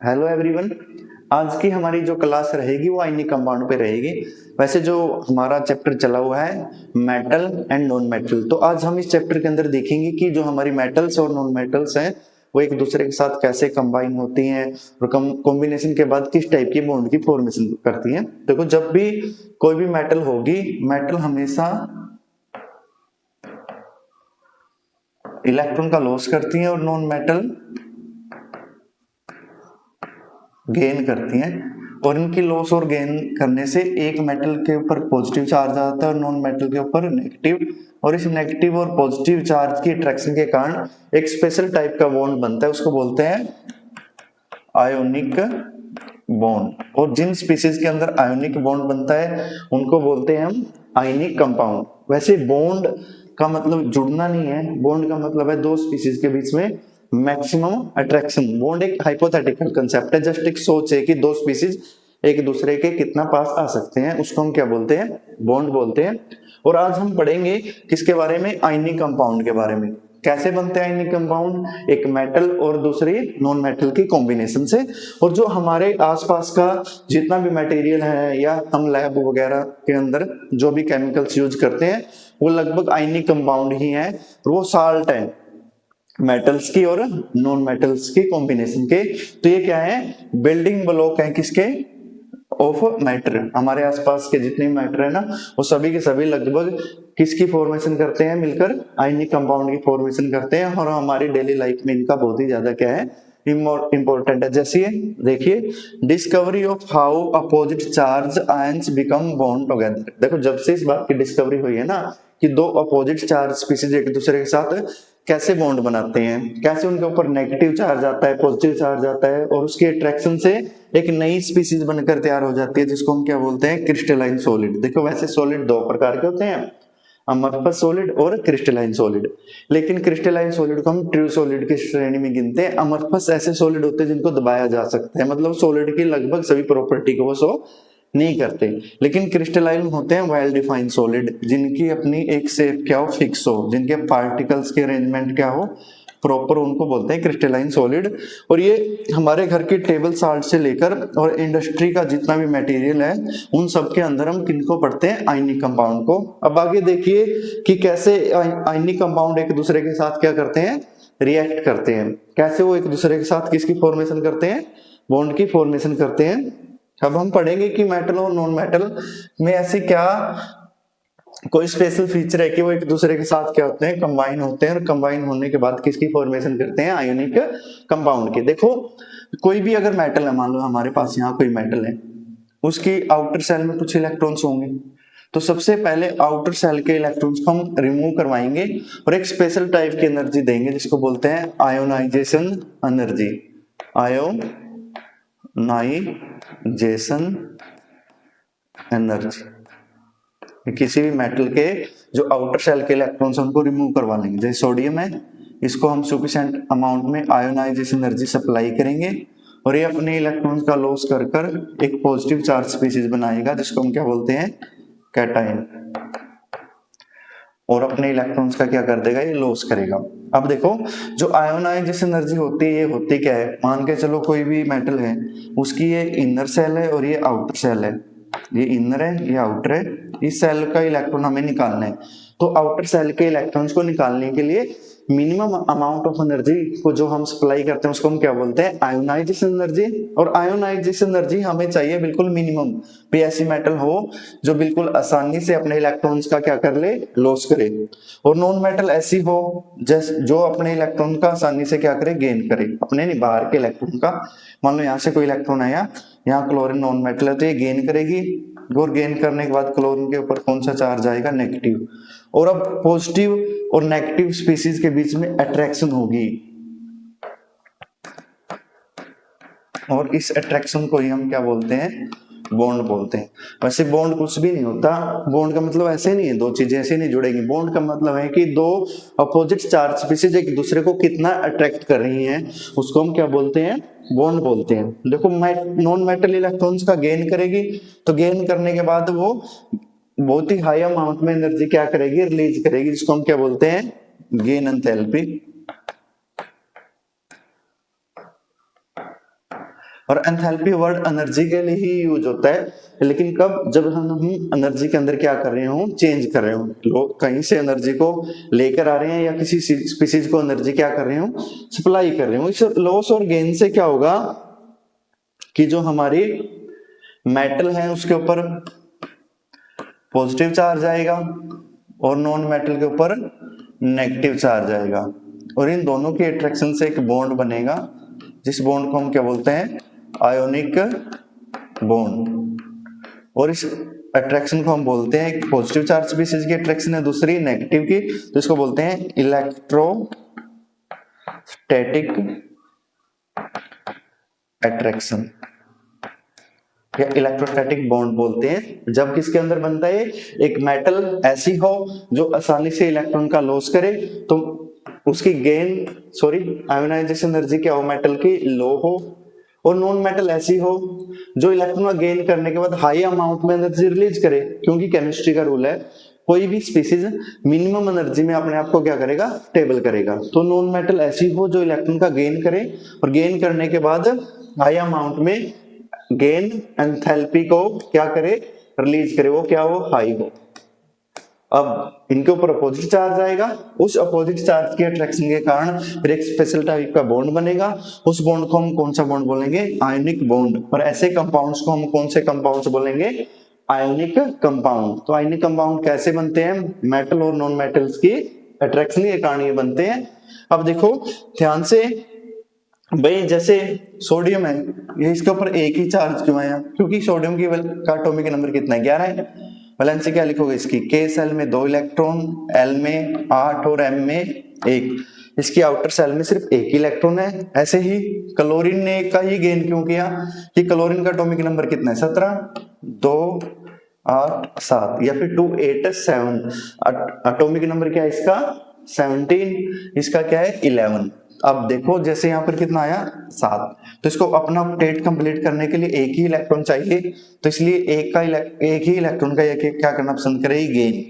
Hello everyone. आज की हमारी जो क्लास रहेगी वो आयनिक कंपाउंड पे रहेगी। वैसे जो हमारा चैप्टर चला हुआ है मेटल एंड नॉन मेटल, तो आज हम इस चैप्टर के अंदर देखेंगे कि जो हमारी मेटल्स और नॉन मेटल्स हैं वो एक दूसरे के साथ कैसे कंबाइन होती हैं और कॉम्बिनेशन के बाद किस टाइप की बॉन्ड की फॉर्मेशन करती हैं। देखो, जब भी कोई भी मेटल होगी, मेटल हमेशा इलेक्ट्रॉन का लॉस करती है और नॉन मेटल गेन करती हैं। और इनकी लॉस और गेन करने से एक मेटल के ऊपर पॉजिटिव चार्ज आता है और नॉन मेटल के ऊपर नेगेटिव, और इस नेगेटिव और पॉजिटिव चार्ज की अट्रैक्शन के कारण एक स्पेशल टाइप का बॉन्ड बनता है, उसको बोलते हैं आयोनिक बॉन्ड। और जिन स्पीसीज के अंदर आयोनिक बॉन्ड बनता है उनको बोलते हैं हम आयनिक कंपाउंड। वैसे बॉन्ड का मतलब जुड़ना नहीं है, बॉन्ड का मतलब है दो स्पीसीज के बीच में मैक्सिमम अट्रैक्शन। बॉन्ड एक हाइपोथेटिकल कंसेप्ट है, जस्ट एक सोच है कि दो स्पीसीज एक दूसरे के कितना पास आ सकते हैं, उसको हम क्या बोलते हैं, बॉन्ड बोलते हैं। और आज हम पढ़ेंगे किसके बारे में, आयनिक कंपाउंड के बारे में। कैसे बनते हैं आयनिक कंपाउंड, एक मेटल और दूसरी नॉन मेटल की कॉम्बिनेशन से। और जो हमारे आसपास का जितना भी मटेरियल है या हम लैब वगैरह के अंदर जो भी केमिकल्स यूज करते हैं वो लगभग आयनिक कंपाउंड ही है। वो साल्ट है मेटल्स की और नॉन मेटल्स की कॉम्बिनेशन के। तो ये क्या है, बिल्डिंग ब्लॉक है किसके, ऑफ मैटर। हमारे आसपास के जितने मैटर है ना वो सभी के सभी लगभग किसकी फॉर्मेशन करते हैं, मिलकर आयनिक कंपाउंड की फॉर्मेशन करते हैं। और हमारी डेली लाइफ में इनका बहुत ही ज्यादा क्या है, इंपॉर्टेंट है। जैसे देखिए, discovery of how opposite charge ions become bond together. देखो, जब से इस बात की डिस्कवरी हुई है ना कि दो अपोजिट चार्ज स्पीसीज एक दूसरे के साथ कैसे बॉन्ड बनाते हैं, कैसे उनके ऊपर नेगेटिव चार्ज आता है, पॉजिटिव चार्ज आता है, और उसके अट्रैक्शन से एक नई स्पीसीज बनकर तैयार हो जाती है जिसको हम क्या बोलते हैं, क्रिस्टलाइन सॉलिड। देखो, वैसे सॉलिड दो प्रकार के होते हैं, अमरफस सॉलिड और क्रिस्टलाइन सॉलिड। लेकिन क्रिस्टलाइन सॉलिड को हम ट्रू सॉलिड की श्रेणी में गिनते हैं। अमरफस ऐसे सॉलिड होते हैं जिनको दबाया जा सकता है, मतलब सॉलिड की लगभग सभी प्रॉपर्टी को वो शो नहीं करते। लेकिन क्रिस्टलाइन होते हैं वेल डिफाइंड सॉलिड, जिनकी अपनी एक शेप क्या हो, फिक्स हो, जिनके पार्टिकल्स के अरेंजमेंट क्या हो, प्रॉपर, उनको बोलते हैं क्रिस्टलाइन सॉलिड। और ये हमारे घर के टेबल साल्ट से लेकर और इंडस्ट्री का जितना भी मटेरियल है उन सब के अंदर हम किनको पढ़ते हैं, आयनिक कंपाउंड को। अब आगे देखिए कि कैसे आयनिक कंपाउंड एक दूसरे के साथ क्या करते हैं, रिएक्ट करते हैं। कैसे वो एक दूसरे के साथ किसकी फॉर्मेशन करते हैं, बॉन्ड की फॉर्मेशन करते हैं। अब हम पढ़ेंगे कि मेटल और नॉन मेटल में ऐसी क्या कोई स्पेशल फीचर है कि वो एक दूसरे के साथ क्या होते हैं, कंबाइन होते हैं, और कंबाइन होने के बाद किसकी फॉर्मेशन करते हैं, आयोनिक कंपाउंड की। देखो, कोई भी अगर मेटल है, मान लो हमारे पास यहाँ कोई मेटल है, उसकी आउटर सेल में कुछ इलेक्ट्रॉन्स होंगे, तो सबसे पहले आउटर सेल के इलेक्ट्रॉन्स को हम रिमूव करवाएंगे और एक स्पेशल टाइप की एनर्जी देंगे जिसको बोलते हैं आयोनाइजेशन एनर्जी। आयोनाइजेशन एनर्जी, किसी भी मेटल के जो आउटर सेल के इलेक्ट्रॉन्स उनको रिमूव करवा लेंगे। जैसे सोडियम है, इसको हम सफिशिएंट अमाउंट में आयोनाइजेशन एनर्जी सप्लाई करेंगे और ये अपने इलेक्ट्रॉन्स का लॉस कर कर एक पॉजिटिव चार्ज स्पीसीज बनाएगा जिसको हम क्या बोलते हैं, कैटायन, और अपने इलेक्ट्रॉन्स का क्या कर देगा, ये लॉस करेगा। अब देखो, जो आयोनाइजेशन एनर्जी होती है ये होती क्या है, मान के चलो कोई भी मेटल है, उसकी ये इनर सेल है और ये आउटर सेल है, ये इनर है ये आउटर है, इस सेल का इलेक्ट्रॉन हमें निकालना है। तो आउटर सेल के इलेक्ट्रॉन्स को निकालने के लिए मिनिमम अमाउंट ऑफ एनर्जी को जो हम सप्लाई करते हैं उसको हम क्या बोलते हैं, आयोनाइजेशन एनर्जी। और आयोनाइजेशन एनर्जी हमें चाहिए बिल्कुल मिनिमम, भी ऐसी मेटल हो जो बिल्कुल आसानी से अपने इलेक्ट्रॉन्स का क्या कर ले, लॉस करे। और नॉन मेटल ऐसी हो जो अपने इलेक्ट्रॉन का आसानी से क्या करे, गेन करे, अपने नहीं बाहर के इलेक्ट्रॉन का। मान लो यहाँ से कोई इलेक्ट्रॉन आया, यहाँ क्लोरीन नॉन मेटल है तो ये गेन करेगी, और गेन करने के बाद क्लोरीन के ऊपर कौन सा चार्ज आएगा, नेगेटिव। और अब पॉजिटिव और नेगेटिव स्पीसीज के बीच में अट्रैक्शन होगी, और इस अट्रैक्शन को ही हम क्या बोलते हैं, बॉन्ड बोलते हैं। वैसे बॉन्ड कुछ भी नहीं होता, बॉन्ड का मतलब ऐसे नहीं है, दो चीजें ऐसे नहीं जुड़ेंगी। बॉन्ड का मतलब है कि दो अपोजिट चार्ज स्पीसीज एक दूसरे को कितना अट्रैक्ट कर रही हैं, उसको हम क्या बोलते हैं, बॉन्ड बोलते हैं। देखो, नॉन मेटल इलेक्ट्रॉन्स का गेन करेगी, तो गेन करने के बाद वो बहुत ही हाई अमाउंट में एनर्जी क्या करेगी, रिलीज करेगी, जिसको हम क्या बोलते हैं, गेन एंथैल्पी। और एंथैल्पी वर्ड एनर्जी के लिए ही यूज होता है, लेकिन कब, जब हम एनर्जी के अंदर क्या कर रहे हो, चेंज कर रहे हो, लोग कहीं से एनर्जी को लेकर आ रहे हैं या किसी स्पीसीज को एनर्जी क्या कर रहे हो, सप्लाई कर रहे हो। इस लॉस और गेन से क्या होगा कि जो हमारी मेटल है उसके ऊपर पॉजिटिव चार्ज आएगा और नॉन मेटल के ऊपर नेगेटिव चार्ज आएगा, और इन दोनों की अट्रैक्शन से एक बॉन्ड बनेगा, जिस बॉन्ड को हम क्या बोलते हैं, आयोनिक बॉन्ड। और इस अट्रैक्शन को हम बोलते हैं, एक पॉजिटिव चार्ज स्पीशीज की अट्रैक्शन है, दूसरी नेगेटिव की, तो इसको बोलते हैं इलेक्ट्रोस्टैटिक अट्रैक्शन या इलेक्ट्रोस्टैटिक बॉन्ड बोलते हैं। जब किसके अंदर बनता है, एक मेटल ऐसी हो जो आसानी से इलेक्ट्रॉन का लॉस करे, तो उसकी आयोनाइजेशन एनर्जी क्या हो, मेटल की लो हो, और नॉन मेटल ऐसी हो जो इलेक्ट्रॉन का गेन करने के बाद हाई अमाउंट में एनर्जी रिलीज करे, क्योंकि केमिस्ट्री का रूल है कोई भी स्पीसीज मिनिमम एनर्जी में अपने आप को क्या करेगा, स्टेबल करेगा। तो नॉन मेटल ऐसी हो जो इलेक्ट्रॉन का गेन करे, और गेन करने के बाद हाई अमाउंट में गेन एंथैल्पी को क्या करे, रिलीज करे, वो क्या हो, हाई हो। अब इनके ऊपर अपोजिट चार्ज आएगा, उस अपोजिट चार्ज के अट्रैक्शन के कारण फिर एक स्पेशल टाइप का बॉन्ड बनेगा, उस बॉन्ड को हम कौन सा बॉन्ड बोलेंगे, आयोनिक बॉन्ड। और ऐसे कंपाउंड्स को हम कौन से कंपाउंड्स बोलेंगे, आयोनिक कंपाउंड। तो आयोनिक कंपाउंड कैसे बनते हैं, मेटल और नॉन मेटल्स की अट्रैक्शन के कारण ये बनते हैं। अब देखो ध्यान से भाई, जैसे सोडियम है, ये इसके ऊपर एक ही चार्ज क्यों है, क्योंकि सोडियम की का एटॉमिक नंबर कितना है, 11 है। वैलेंसी क्या लिखोगे इसकी, K सेल में 2 इलेक्ट्रॉन, L में 8 और M में 1। इसकी आउटर सेल में सिर्फ एक ही इलेक्ट्रॉन है। ऐसे ही क्लोरीन ने का ही गेन क्यों किया, कि क्लोरीन का एटॉमिक नंबर कितना है, 17, 2 8 7 या फिर 2 8 7। एटॉमिक नंबर क्या है इसका, 17, इसका क्या है 11। अब देखो जैसे यहाँ पर कितना आया, 7, तो इसको अपना स्टेट कंप्लीट करने के लिए एक ही इलेक्ट्रॉन चाहिए, तो इसलिए एक ही इलेक्ट्रॉन का ये क्या करना पसंद करेगी, गेन,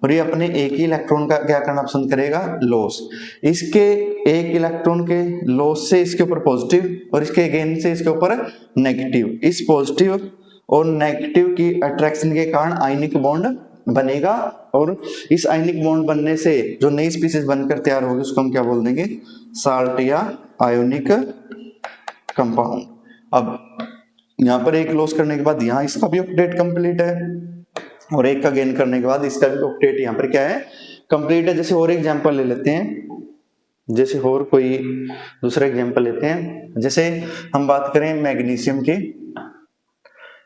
और ये अपने एक ही इलेक्ट्रॉन का क्या करना पसंद करेगा, लॉस। इसके एक इलेक्ट्रॉन के लॉस से इसके ऊपर पॉजिटिव, और इसके गेन से इसके ऊपर नेगेटिव। इस पॉजिटिव और नेगेटिव की अट्रैक्शन के कारण आयनिक बॉन्ड बनेगा, और इस आयनिक बॉन्ड बनने से जो नई स्पीशीज बनकर तैयार होगी उसको हम क्या बोल देंगे, साल्ट या आयोनिक कंपाउंड। अब यहां पर एक लॉस करने के बाद यहाँ इसका भी ऑक्टेट कंप्लीट है, और एक का गेन करने के बाद इसका भी ऑक्टेट यहाँ पर क्या है, कंप्लीट है। जैसे और एग्जांपल ले लेते हैं, जैसे और कोई दूसरा एग्जांपल लेते हैं, जैसे हम बात करें मैग्नीशियम की,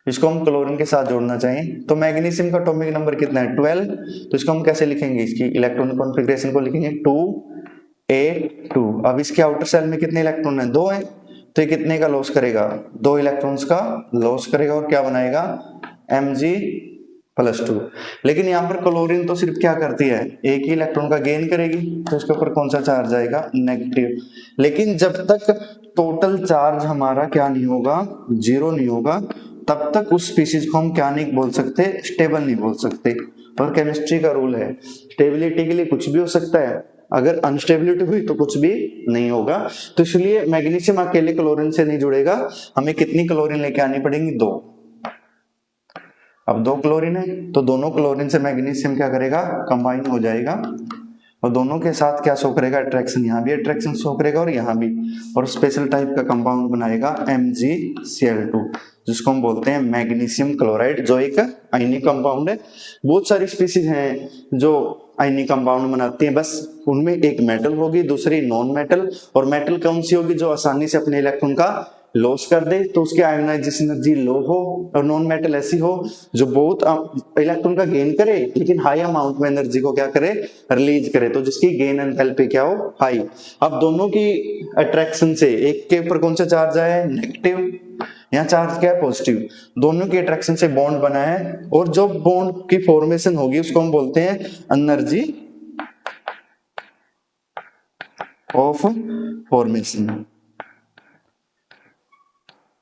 इसको हम क्लोरीन के साथ जोड़ना चाहें, तो मैग्नीशियम का एटॉमिक नंबर कितना है, 12। तो इसको हम कैसे लिखेंगे, इसकी इलेक्ट्रॉन कॉन्फ़िगरेशन को लिखेंगे 2 8 2। अब इसके आउटर सेल में कितने इलेक्ट्रॉन है, 2 है, तो ये कितने का लॉस करेगा, 2 इलेक्ट्रॉन्स का लॉस करेगा, और क्या बनाएगा, Mg+2। लेकिन यहाँ पर क्लोरीन तो सिर्फ क्या करती है, एक ही इलेक्ट्रॉन का गेन करेगी, तो इसके ऊपर कौन सा चार्ज आएगा, नेगेटिव। लेकिन जब तक टोटल चार्ज हमारा क्या नहीं होगा, 0 नहीं होगा, तब तक उस स्पीशीज को हम क्या नहीं बोल सकते, स्टेबल नहीं बोल सकते। और केमिस्ट्री का रूल है, स्टेबिलिटी के लिए कुछ भी हो सकता है, अगर अनस्टेबिलिटी हुई तो कुछ भी नहीं होगा। तो इसलिए मैग्नीशियम अकेले क्लोरीन से नहीं जुड़ेगा, हमें कितनी क्लोरीन लेके आनी पड़ेगी, 2। अब 2 क्लोरीन है, तो दोनों क्लोरीन से मैग्नीशियम क्या करेगा, कंबाइन हो जाएगा, और दोनों के साथ क्या शो करेगा, अट्रैक्शन, यहाँ भी अट्रैक्शन शो करेगा और यहाँ भी, और स्पेशल टाइप का कंपाउंड बनाएगा MgCl2, जिसको हम बोलते हैं मैग्नीशियम क्लोराइड, जो एक आयनिक कंपाउंड है। बहुत सारी स्पीशीज हैं जो आयनिक कंपाउंड बनाती हैं, बस उनमें एक मेटल होगी, दूसरी नॉन मेटल, और मेटल कौन सी होगी, जो आसानी से अपने इलेक्ट्रॉन का लॉस कर दे, तो उसकी आयोनाइजेशन एनर्जी लो हो, और नॉन मेटल ऐसी हो जो बहुत इलेक्ट्रॉन का गेन करे लेकिन हाई अमाउंट में एनर्जी को क्या करे, रिलीज करे, तो जिसकी गेन एंथैल्पी क्या हो, हाई। अब दोनों की अट्रैक्शन से एक के ऊपर कौन सा चार्ज आया है, नेगेटिव, यहाँ चार्ज क्या है, पॉजिटिव। दोनों की अट्रैक्शन से बॉन्ड बना है, और जो बॉन्ड की फॉर्मेशन होगी उसको हम बोलते हैं एनर्जी ऑफ फॉर्मेशन।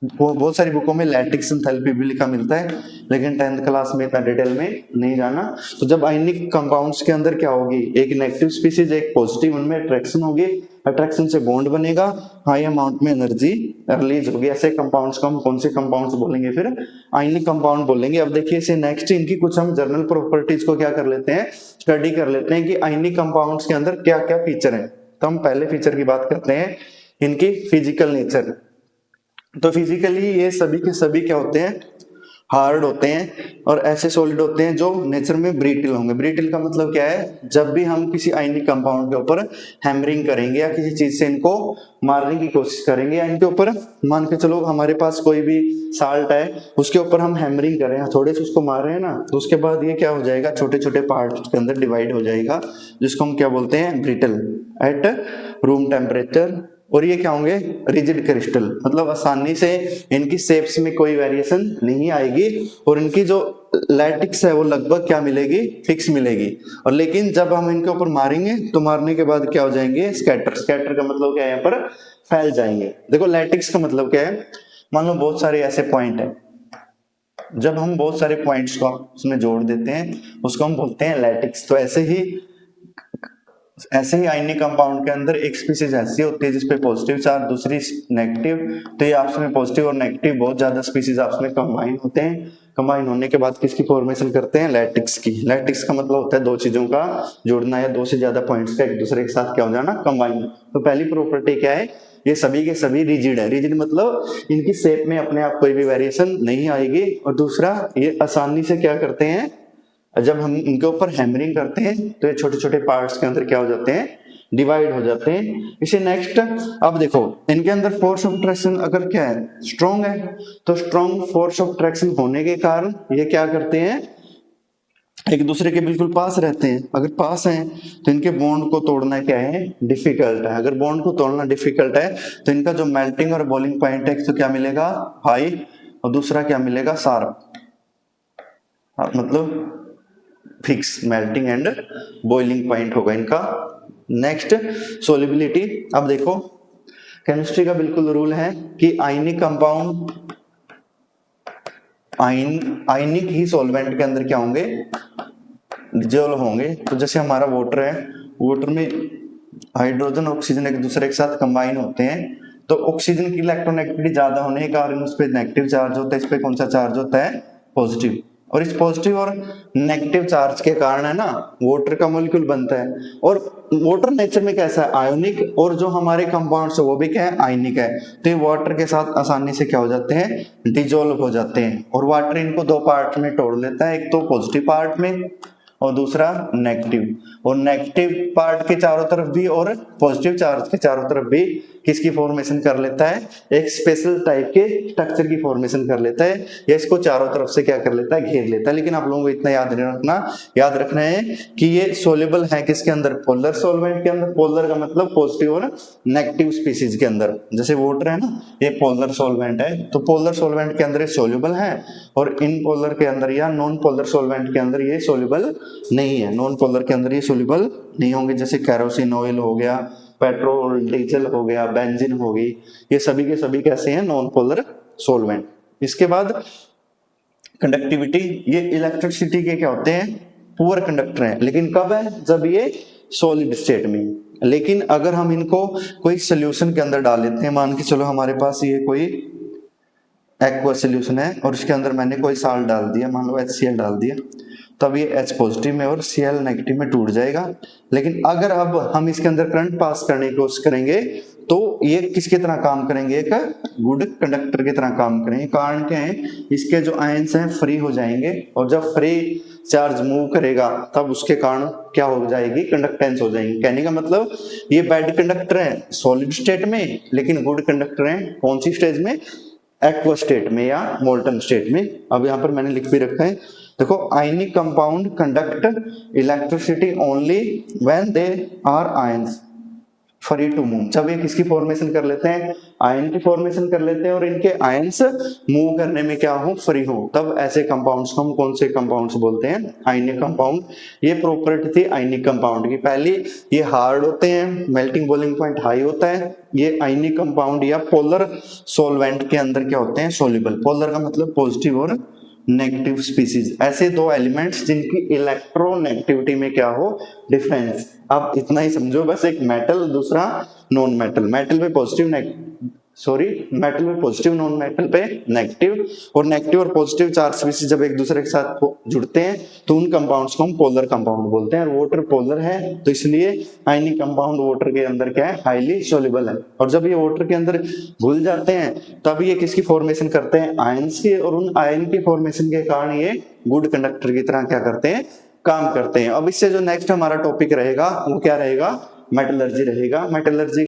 बहुत सारी बुकों में लैटिक्स एंथैल्पी भी लिखा मिलता है, लेकिन 10th क्लास में इतना डिटेल में नहीं जाना। तो जब आयनिक कंपाउंड्स के अंदर क्या होगी, एक नेगेटिव स्पीसीज एक पॉजिटिव, उनमें अट्रैक्शन होगी, अट्रैक्शन से बॉन्ड बनेगा, हाई अमाउंट में एनर्जी रिलीज होगी। ऐसे कंपाउंड्स को हम कौन से कंपाउंड्स बोलेंगे, फिर आयनिक कंपाउंड बोलेंगे। अब देखिए इसे नेक्स्ट इनकी कुछ हम जनरल प्रॉपर्टीज को क्या कर लेते हैं, स्टडी कर लेते हैं कि आयनिक कंपाउंड्स के अंदर क्या क्या फीचर हैं। तो हम पहले फीचर की बात करते हैं, इनकी फिजिकल नेचर। तो फिजिकली ये सभी के सभी क्या होते हैं, हार्ड होते हैं और ऐसे सॉलिड होते हैं जो नेचर में ब्रिटल होंगे। ब्रिटल का मतलब क्या है, जब भी हम किसी आयनिक कंपाउंड के ऊपर हैमरिंग करेंगे या किसी चीज से इनको मारने की कोशिश करेंगे, या इनके ऊपर मान के चलो हमारे पास कोई भी साल्ट है, उसके ऊपर हम हैमरिंग करें, थोड़े से उसको मार रहे हैं ना, तो उसके बाद ये क्या हो जाएगा, छोटे छोटे पार्ट्स के अंदर डिवाइड हो जाएगा, जिसको हम क्या बोलते हैं, ब्रिटल एट रूम टेम्परेचर। और ये क्या होंगे, रिजिड क्रिस्टल, मतलब आसानी से इनकी शेप्स में कोई वेरिएशन नहीं आएगी और इनकी जो लैटिक्स है वो लगभग क्या मिलेगी, फिक्स मिलेगी। और लेकिन जब हम इनके ऊपर मारेंगे तो मारने के बाद क्या हो जाएंगे, स्कैटर। स्कैटर का मतलब क्या है, यहाँ पर फैल जाएंगे। देखो लैटिक्स का मतलब क्या है, मान लो बहुत सारे ऐसे पॉइंट है, जब हम बहुत सारे पॉइंट्स को उसमें जोड़ देते हैं उसको हम बोलते हैं लैटिक्स। तो ऐसे ही आयनिक कंपाउंड के अंदर एक स्पीसीज ऐसी होती है जिसपे पॉजिटिव चार्ज, दूसरी नेगेटिव। तो ये आपस में पॉजिटिव और नेगेटिव बहुत ज्यादा स्पीसीज आपस में कंबाइन होते हैं। कंबाइन होने के बाद किसकी फॉर्मेशन करते हैं, लैटिक्स की। लैटिक्स का मतलब होता है दो चीजों का जोड़ना या दो से ज्यादा पॉइंट्स का एक दूसरे के साथ क्या हो जाना, कंबाइन। तो पहली प्रॉपर्टी क्या है, ये सभी के सभी रिजिड है। रिजिड मतलब इनकी शेप में अपने आप कोई भी वेरिएशन नहीं आएगी। और दूसरा, ये आसानी से क्या करते हैं, जब हम इनके ऊपर हैमरिंग करते हैं तो ये छोटे छोटे पार्ट्स के अंदर क्या हो जाते हैं, डिवाइड हो जाते हैं। इसे नेक्स्ट, अब देखो इनके अंदर फोर्स ऑफ अट्रैक्शन अगर क्या है, स्ट्रॉन्ग है, तो स्ट्रॉन्ग फोर्स ऑफ अट्रैक्शन होने के कारण ये क्या करते हैं, एक दूसरे के बिल्कुल पास रहते हैं। अगर पास हैं तो इनके बॉन्ड को तोड़ना क्या है, डिफिकल्ट है। अगर बॉन्ड को तोड़ना डिफिकल्ट है तो इनका जो मेल्टिंग और बॉइलिंग पॉइंट है, तो क्या मिलेगा, हाई, और दूसरा क्या मिलेगा, शार्प। मतलब fix melting and boiling point होगा इनका। Next, solubility. अब देखो केमिस्ट्री का बिल्कुल रूल है कि आयनिक कंपाउंड आयनिक ही सॉल्वेंट के अंदर क्या होंगे, डिसॉल्व होंगे। तो जैसे हमारा वाटर है, वाटर में हाइड्रोजन ऑक्सीजन एक दूसरे के साथ कंबाइन होते हैं, तो ऑक्सीजन की इलेक्ट्रोनेगेटिविटी ज्यादा होने के कारण उस पर नेगेटिव चार्ज होता है, इस पे कौन सा चार्ज होता है, पॉजिटिव। और इस पॉजिटिव और नेगेटिव चार्ज के कारण है ना वाटर का मॉलिक्यूल बनता है। और वाटर नेचर में कैसा है, आयोनिक, और जो हमारे कंपाउंड्स है वो भी क्या है, आयनिक है। तो ये वाटर के साथ आसानी से क्या हो जाते हैं, डिसॉल्व हो जाते हैं। और वाटर इनको दो पार्ट में तोड़ लेता है, एक तो पॉजिटिव पार्ट में और दूसरा नेगेटिव। और नेगेटिव पार्ट के चारों तरफ भी और पॉजिटिव चार्ज के चारों तरफ भी किसकी फॉर्मेशन कर लेता है, एक स्पेशल टाइप के स्ट्रक्चर की फॉर्मेशन कर लेता है, या इसको चारों तरफ से क्या कर लेता है, घेर लेता है। लेकिन आप लोगों को इतना याद नहीं रखना, याद रखना है कि ये सोल्यूबल है किसके अंदर, पोलर सॉल्वेंट के अंदर। पोलर का मतलब पॉजिटिव और नेगेटिव स्पीसीज के अंदर। जैसे वाटर है ना, ये पोलर सॉल्वेंट है, तो पोलर सॉल्वेंट के अंदर ये सोल्यूबल है, और इन पोलर के अंदर या नॉन पोलर सॉल्वेंट के अंदर ये सोल्यूबल नहीं है। नॉन पोलर के अंदर ये सोल्यूबल नहीं होंगे। जैसे कैरोसिन ऑयल हो गया, पेट्रोल डीजल हो गया, बेंजीन हो गई, ये सभी के सभी कैसे हैं, नॉन पोलर सॉल्वेंट। इसके बाद कंडक्टिविटी, ये इलेक्ट्रिसिटी के क्या होते हैं, पुअर कंडक्टर हैं। लेकिन कब है, जब ये सॉलिड स्टेट में। लेकिन अगर हम इनको कोई सोल्यूशन के अंदर डाल लेते हैं, मान के चलो हमारे पास ये कोई एक्वा सोल्यूशन है और उसके अंदर मैंने कोई साल्ट डाल दिया, मान लो HCl डाल दिया, तब ये H पॉजिटिव में और Cl नेगेटिव में टूट जाएगा। लेकिन अगर अब हम इसके अंदर करंट पास करने की कोशिश करेंगे तो ये किसकी तरह काम करेंगे, एक गुड कंडक्टर की तरह काम करेंगे। कारण क्या है, इसके जो आयंस हैं फ्री हो जाएंगे, और जब फ्री चार्ज मूव करेगा तब उसके कारण क्या हो जाएगी, कंडक्टेंस हो जाएगी। कहने का मतलब ये बैड कंडक्टर है सॉलिड स्टेट में, लेकिन गुड कंडक्टर है कौन सी स्टेज में, एक्वा स्टेट में या मोल्टन स्टेट में। अब यहाँ पर मैंने लिख भी रखा है, देखो ionic compound conduct electricity only when they are ions free to move. जब ये किसकी फॉर्मेशन कर लेते हैं, आयन की फॉर्मेशन कर लेते हैं, और इनके आयंस मूव करने में क्या हो, फ्री हो, तब ऐसे कंपाउंड्स को हम कौन से कंपाउंड्स बोलते हैं, आयनिक कंपाउंड। ये प्रॉपर्टी थी आयनिक कंपाउंड की। पहली, ये हार्ड होते हैं, मेल्टिंग बॉइलिंग पॉइंट हाई होता है। ये आयनिक कंपाउंड या पोलर सॉल्वेंट के अंदर क्या होते हैं, सोल्यूबल। पोलर का मतलब पॉजिटिव और नेगेटिव स्पीसीज, ऐसे दो एलिमेंट्स जिनकी इलेक्ट्रोनेगेटिविटी में क्या हो, डिफरेंस। अब इतना ही समझो बस, एक मेटल दूसरा नॉन मेटल। मेटल पे पॉजिटिव मेटल में पॉजिटिव, नॉन मेटल पे नेगेटिव। और नेगेटिव और पॉजिटिव चार्ज स्पीसीज जब एक दूसरे के साथ जुड़ते हैं तो उन कंपाउंड्स को हम पोलर कंपाउंड बोलते हैं। वाटर पोलर है तो इसलिए आयनिक कंपाउंड वाटर के अंदर क्या है, हाईली सोल्यूबल है। और जब ये वाटर के अंदर घुल जाते हैं तब ये किसकी फॉर्मेशन करते हैं, आयंस की। और उन आयन की फॉर्मेशन के कारण ये गुड कंडक्टर की तरह क्या करते हैं, काम करते हैं। अब इससे जो नेक्स्ट हमारा टॉपिक रहेगा वो क्या रहेगा, मेटलर्जी रहेगा। मेटलर्जी